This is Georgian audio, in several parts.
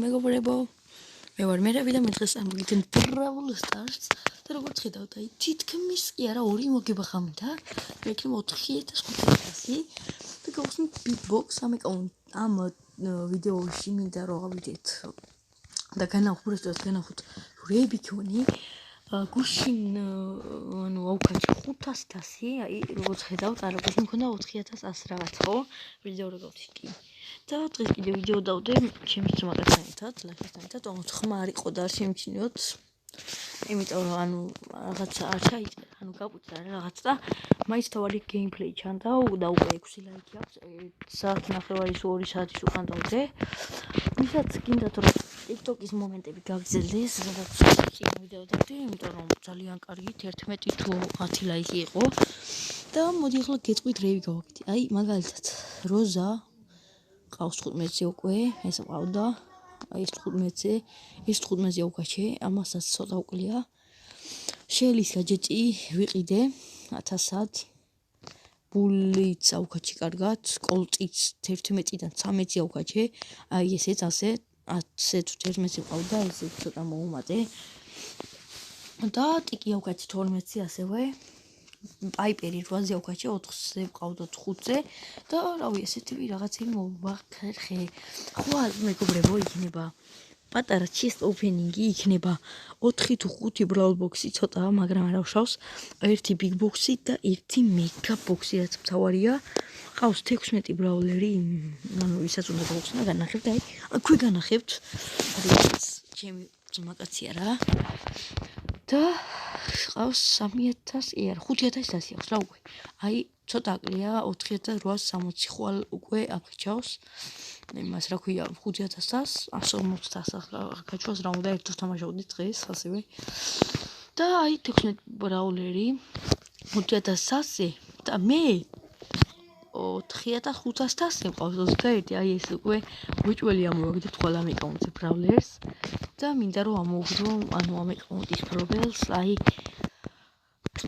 მეგობრებო, მე ვარ მერაბი და მე დღეს ამგითენ Brawl Stars და როგორც ხედავთ, აი თითქმის კი არა 2 მოგება ხამდა, მე იქნება 4500 და გავხსნით Big Box ამ ვიდეოში მინდა რომ ავიდეთ და განახურეთ რებიქონი გუშინ ანუ ავკაჩი 500, აი როგორც ხედავთ, არა გუშინ მქონდა 4100 რაღაც ხო? ვიდეო რო გავთიკი. და დღეს კიდე ვიდეო დავდე ჩემს ძმაკაცთან ერთად, ლაიქასთან ერთად, თუმცა ხმა არ იყო და არ შემჩნიოთ. იმიტომ რომ ანუ რაღაცა არ ჩაიწერა, ანუ გაგვიწერა რაღაც და მაინც თავარი გეიმპლეი ჩანდა და უკვე 6 ლაიქი აქვს. საათი ნახევარის 2 საათის უკან დავდე. ვისაც გინდათ რომ TikTok-ის მომენტები გაგრძელდეს, სადაც წინ ვიდეო დავდე, იმიტომ რომ ძალიან კარგი 11 თუ 10 ლაიქი იყო. და მოდი ახლა გეტყვით რევი გავაკეთე. აი მაგალითად როზა ყავს 15-ზე უკვე, ეს ყავდა, აი ეს 15-ზე, ეს 15-ზე ავკაჩე, ამასაც ცოტა უკლია. შელის გაჯეტი ვიყიდე 1000-ად. ბულიც ავკაჩი კარგად, კოლტიც 11-დან 13 ავკაჩე, აი ესეც ასე 10 თუ 11-ზე ყავდა, ესე ცოტა მოუმატე. და ტიკი ავკაჩი 12-ზე ასევე. პაიპერი 8-ზე ავკაჩე, 4-ზე ყავდათ 5-ზე და რავი ესეთი რაღაცები მოვახერხე. ხო მეგობრებო, იქნება პატარა chest opening-ი, იქნება 4 თუ 5 brawl box-ი ცოტაა, მაგრამ არ ავშავს. 1 big box-ი და 1 mega box-ი, რაც მთავარია. ყავს 16 brawler-ი, ანუ ვისაც უნდა გავხსნა, განახებთ, აი, აქვე განახებთ. არის ჩემი ძმაკაცია რა. და ყავს 3000, არა 5100 აქვს რა უკვე. აი ცოტა აკლია 4860 ხვალ უკვე აკრჩავს. იმას რა ქვია 5000-ას, 150-ას გაჩვას რა უნდა ერთად თამაშობდით დღეს ასევე. და აი 16 ბრაულერი 5100-ზე და მე 4500-ზე მყავს 21, აი ეს უკვე უჭველი ამოვაგდეთ ყველა ამ აკაუნტზე ბრაულერს და მინდა რომ ამოვაგდო, ანუ ამ აკაუნტის პრობელს, აი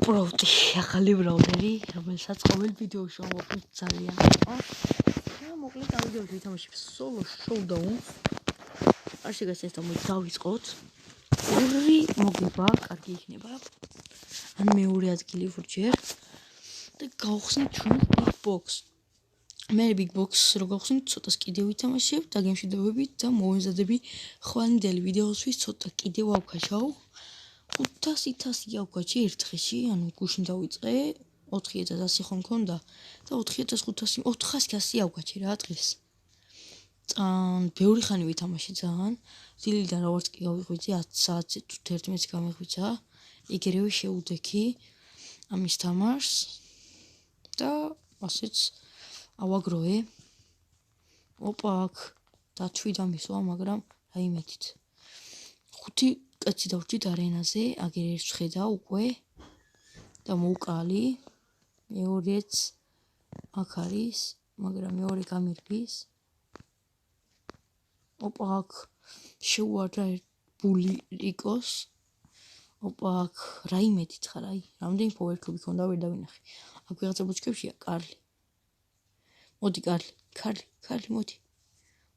პროვტი ახალი ბრაულერი, რომელსაც ყოველ ვიდეოში ამოვაგდეთ ძალიან ყავს. და მოკლედ ამ ვიდეოში ვითამაშებ solo showdown. არ შეგასწრეთ და დავიწყოთ. 2 მოგება, კარგი იქნება. ან მეორე ადგილი ვურჯერ და გავხსნით ჩვენ big box. მე big box რო გავხსნით, ცოტას კიდევ ვითამაშებ და გემშვიდობებით და მოვეზადები ხვალინდელი ვიდეოსთვის ცოტა კიდევ ავკაჩავ. 500 ავკაჩი ერთ დღეში, ანუ გუშინ დავიწყე 4100 ხო მქონდა და 4500 400 ავკაჩი რა დღეს. ბევრი ხანი ვითამაშე ძალიან. დილიდან როგორც კი გავიღვიძე 10 საათზე თუ 11-ზე გამიღვიძა, იგერევე შეუდექი ამის თამაშს და ასეც ავაგროვე. ოპა აქ დათვი დამისვა, მაგრამ რაიმეთით. 5 კაცი დავჭით არენაზე, აგერ ერთს ხედა უკვე და მოუკალი. მეორეც აქ არის, მაგრამ მეორე გამირბის. ოპა აქ შეუვარდა ბული რიკოს. ოპა აქ რაიმეთით ხარ, აი რამდენი power cube ქონდა ვერ დავინახე. აქ ვიღაცა ბუჩქებშია კარლი. მოდი კარლი მოდი.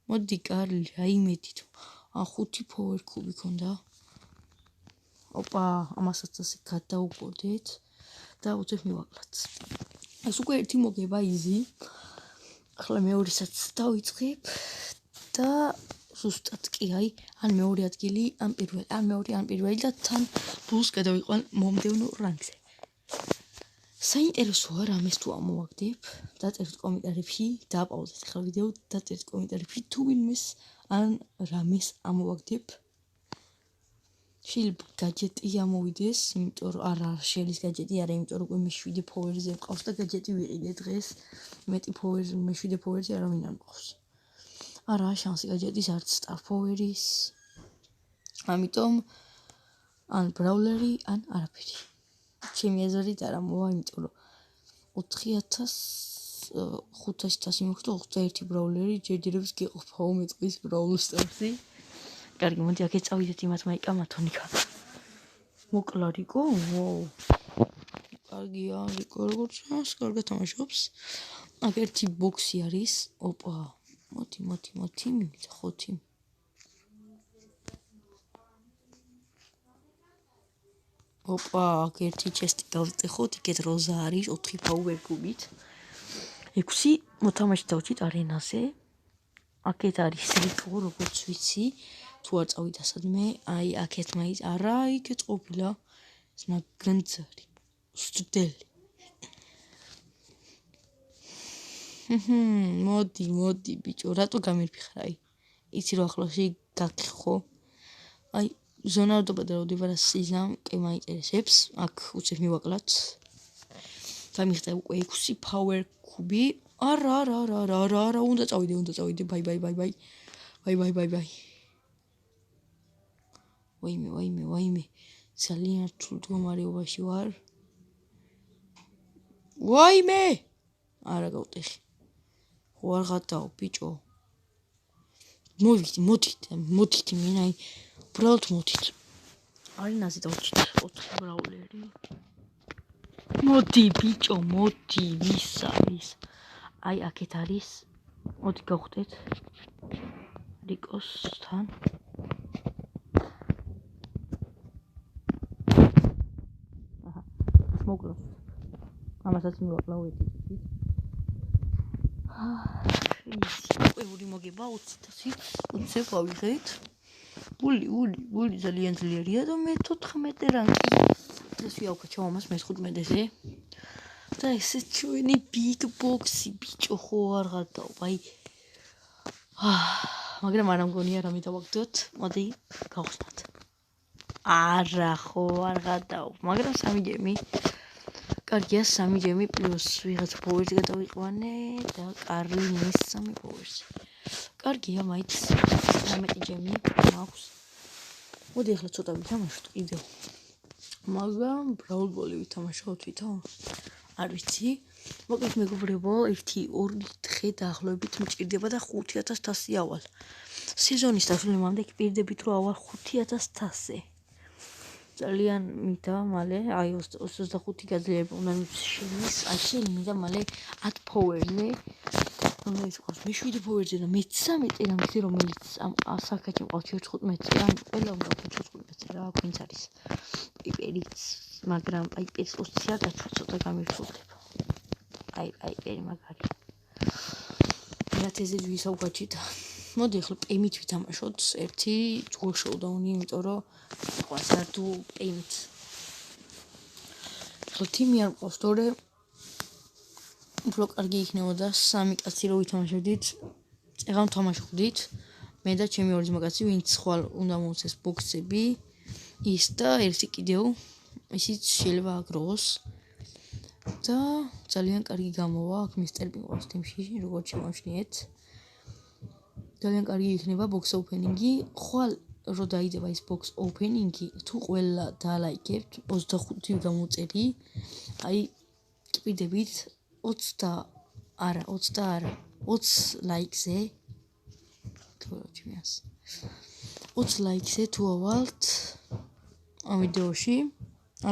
მოდი კარლი, რაიმეთით. 5 power cube ქონდა. ოპა, ამასაც ასე გადაუყოდეთ და უცებ მივაკლათ. ეს უკვე ერთი მოგება easy. ახლა მეორესაც დავიწყებ და ზუსტად კი აი, ან მეორე ადგილი, ან პირველი, ან მეორე, ან პირველი და თან ბულს გადავიყვან მომდევნო რანგზე. საინტერესოა რამეს თუ ამოვაგდებ, დაწერთ კომენტარებში, დააპაუზეთ ახლა ვიდეო, დაწერთ კომენტარებში თუ ვინმეს ან რამეს ამოვაგდებ. შეიძლება გაჯეტი ამოვიდეს, იმიტომ რომ არა შელის გაჯეტი არა, იმიტომ რომ უკვე მე7 power-ზე მყავს და გაჯეტი ვიყიდე დღეს. მეტი power-ზე, მე7 power-ზე არავინ არ მყავს. არა შანსი გაჯეტის არც star power-ის. ამიტომ ან brawler-ი, ან არაფერი. ჩემი აზრით არა მოვა, იმიტომ რომ 4500 მოხდა 21 brawler-ი, ჯერჯერობით გეყოფაო მე წყვის Brawl Stars-ი. კარგი, მოდი აქეთ წავიდეთ იმათ მაიკა მათონიკა. მოკლა რიკო? ვოუ. კარგია, რიკო როგორც ჩანს, კარგად თამაშობს. აქ ერთი ბოქსი არის. ოპა. მოდი, მივიდა ხოთი. ოპა, აქ ერთი ჩესტი გავწეხოთ, იქეთ როზა არის 4 power cube-ით. 6 მოთამაშე დავჭით არენაზე. აქეთ არის რიკო, როგორც ვიცი. თუ არ წავიდა სადმე, აი აქეთ მაინც არა, იქეთ ყოფილა. ზნა განცარი. სტუდელი. მოდი ბიჭო, რატო გამირფიხრაი? იცი რომ ახლოში გაგხო. აი ზონარდობა და როდივარა სიზამ კი მაინტერესებს. აქ უცებ მივაკლათ. გამიხდა უკვე 6 power cube. არა, უნდა წავიდე. ბაი. ვაიმე. ძალიან რთულ მდგომარეობაში ვარ. ვაიმე! არა გავტეხი. ხო არ ღატაო ბიჭო. მოდით მინაი. უბრალოდ მოდით. არენაზე დავჭით 4 ბრაულერი. მოდი ბიჭო, ვის არის? აი აქეთ არის. მოდი გავხდეთ. რიკოსთან. მოგლო. ამასაც მივაკლავ ეთიკით. უური მოგება 20.000 უცებ ავიღეთ. გული ძალიან ძლიერია და მე 14 რანგი. ეს ვიავქა ჩავამას მე-15-ზე. და ესე ჩვენი big box-ი ბიჭო ხო არ ღადაო, აი. მაგრამ არ მგონია რამე დავაგდოთ. მოდი გავხსნათ. არა ხო არ ღადაო, მაგრამ 3 გემი. კარგია 3 გემი პლუს ვიღაც power-ს გადავიყვანე და კარლი მესამე power-ს. კარგია მაინც 13 გემი მაქვს. მოდი ახლა ცოტა ვითამაშოთ კიდევ. მაგრამ Brawl Ball ვითამაშოთ ვითომ? არ ვიცი. მოკლედ მეგობრებო, 1-2 დღე დაახლოებით მჭირდება და 5000 ავალ. სეზონის დასრულებამდე პირდებით რომ ავალ 5000-ზე. ძალიან მინდა მალე, აი 25 გაძლიერება უნდა მიშლის, შეიძლება მალე 10 power-ზე. უნდა იყოს მე7 power-ზე და მე13 რამე რომელიც ამ საკაჭი მყავს 15-ზე, ან ყველა უნდა 15-ზე რა, ვინც არის. პიპერიც, მაგრამ პიპერის 20 არ დაცვა ცოტა გამირთულდება. პიპერი მაგარი. 1000-ზე ვისაუბრეთ. მოდი ახლა პეიმით ვითამაშოთ ერთი ჯგუფ შოუდაუნი, იმიტომ რომ ყასართუ პეიმით. ახლა თიმი არ მყავს, თორე უფრო კარგი იქნებოდა 3 კაცი რო ვითამაშებდით. წეღან თამაშობდით. მე და ჩემი ორი ძმაკაცი, ვინც ხვალ უნდა მოუწეს ბოქსები. ის და ერთი კიდევ ისიც შეიძლება აგროს. და ძალიან კარგი გამოვა აქ მისტერ პინკოს თიმში, როგორც შემოვშნიეთ. ძალიან კარგი იქნება box opening-ი. ხვალ რო დაიდება ის box opening-ი, თუ ყველა დალაიქებთ 25 გამოწერი, აი კიდევით 20 ლაიქზე. თოროჩიმიას. 20 ლაიქზე თუ ავალთ ამ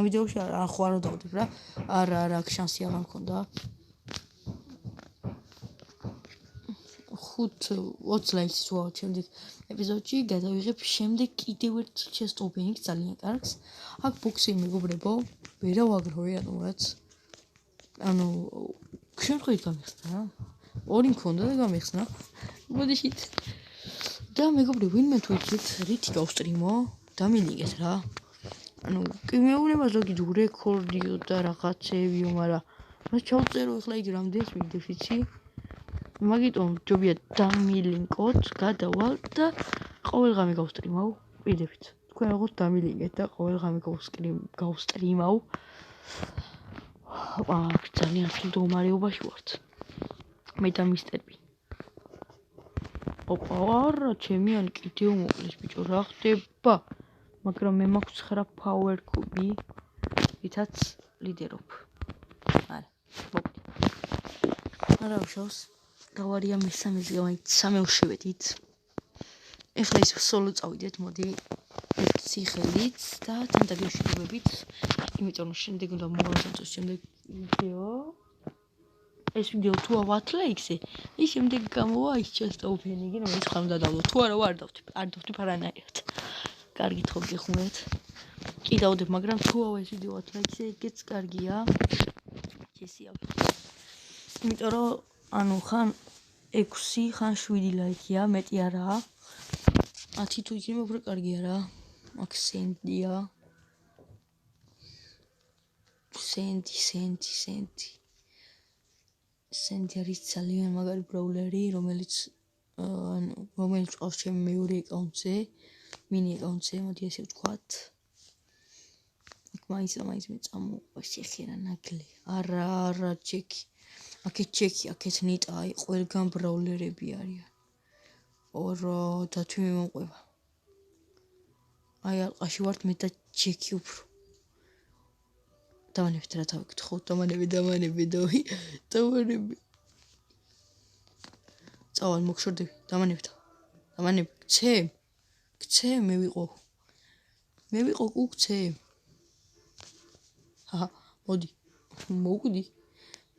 ვიდეოში არა ხო არ დავდებ რა. არა, აქ შანსი აღარ მქონდა. 20 ლაიქს თუ ავალთ შემდეგ ეპიზოდში გადავიღებ შემდეგ კიდევ ერთ chest opening-ს ძალიან კარგს. აქ box-ი მეგობრებო, ვერა ვაგროვე რატომაც. ანუ შემთხვევით გამიხსნა რა. ორი მქონდა და გამიხსნა. მოდიშით. და მეგობრებო, ვინმე თუ იცით, რითი გავსტრიმო? დამილიგეთ რა. ანუ კი მეუბნება ზოგი რეკორდიო და რაღაცეებიო, მაგრამ მას ჩავწერო ახლა იგი რამდენს ვიდეოს იცი? მაგიტომ ჯობია დამილინკოთ, გადავალ და ყოველ ღამე გავსტრიმავ ვიდეოებით. თქვენ როგორც დამილინკეთ და ყოველ ღამე გავსტრიმავ. ძალიან რთულ მდგომარეობაში ვართ. მე და მისტერ პი. არა, ჩემი ან კიდევ მოკლეს ბიჭო, რა ხდება? მაგრამ მე მაქვს 9 power cube, ვითაც ლიდერობ. არა, მოკლე. არა უშავს. გავარია მესამეზე მაინც სამეუშვედით. ეხლა ის სოლო წავიდეთ, მოდი ციხელით და თან დაგეშვიდობებით. იმიტომ რომ შემდეგ უნდა მოვასწროთ შემდეგ ვიდეო. ეს ვიდეო თუ ავალთ ლაიქზე, ის შემდეგ გამოვა ის chest opening-ი, რომელიც ხომ დავდო. თუ არა არ დავთვი არანაირად. კარგით ხო გიხმეთ. კიდევ მაგრამ თუ ეს ვიდეო 10 ლაიქზე ეგეც კარგია. შესია. იმიტომ რომ ანუ ხან 6 ხან 7 ლაიქია, მეტი არაა. 10 თუ იქნება უფრო კარგია რა. აქ სენტია. სენტი არის ძალიან მაგარი ბროულერი, რომელიც ყავს ჩემი მეორე აკაუნტზე, მინი აკაუნტზე, მოდი ესე ვთქვათ. აქ მაინც მეწამოვა შეხერა ნაგლი. არა ჩეკი. აქეთ ჩეკი, აქეთ ნიტა, აი ყველგან ბროულერები არიან. ორო დათვი მომყვება. აი ალყაში ვართ მე და ჩეკი უფრო. დამანებთ რა თავი გთხოვთ, დამანები. წავალ მოგშორდები, დამანები, გცე, მე ვიყო გქცე. მოდი, მოვკვდი,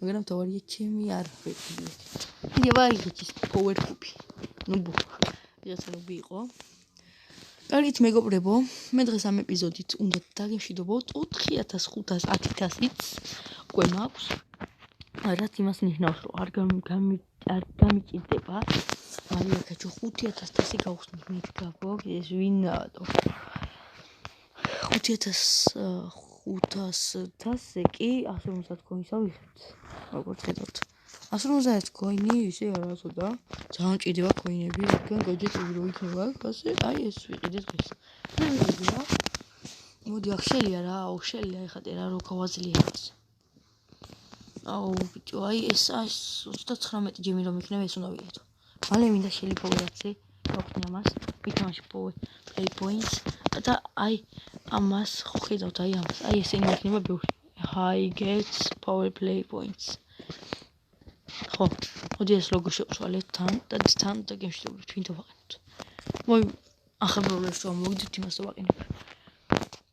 მაგრამ თავარია ჩემი არ ვეკვდი. კიდევ აიღეთ power cube. ნუბო, ესენები იყო. კარგით მეგობრებო, მე დღეს ამ ეპიზოდით უნდა დაგემშვიდობოთ 4510-10000-იც უკვე მაქვს. რაც იმას ნიშნავს, რომ არ გამიჭირდება. მაგალითად 5100-ი გავხსნით მითქაბო, ეს ვინაადო. 5500-ზე კი 150 კოინსა ვიღებთ. როგორც ხედავთ. 150 კოინი ისე არასოდა. ძალიან ჭირდება კოინები, რადგან გაჯეწები რო იქნება, ასე აი ეს ვიყიდე დღეს. მე ვიყიდე რა. მოდი აქ შელია რა, შელია ეხატე რა რო გავაძლიეროთ. ბიჭო, აი ეს 39 ჯემი რომ იქნება, ეს უნდა ვიღეთო. მალე მინდა შელიფოვერაცი, გავხსნი ამას, ვითამაში play points და აი ამას ხედავთ, აი ამას, აი ესენი იქნება ბევრი. High gets power play points. ხო, მოდი ეს ლოგო შევცვალეთ თან და გემშვიდობებთ, ვინ თუ ვაყენოთ. ახალ პრობლემებს რომ მოგდით იმას თუ ვაყენებ.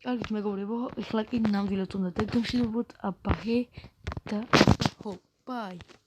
კარგით მეგობრებო, ეხლა კი ნამდვილად უნდა დაგემშვიდობოთ, აბაჰე და ბაი.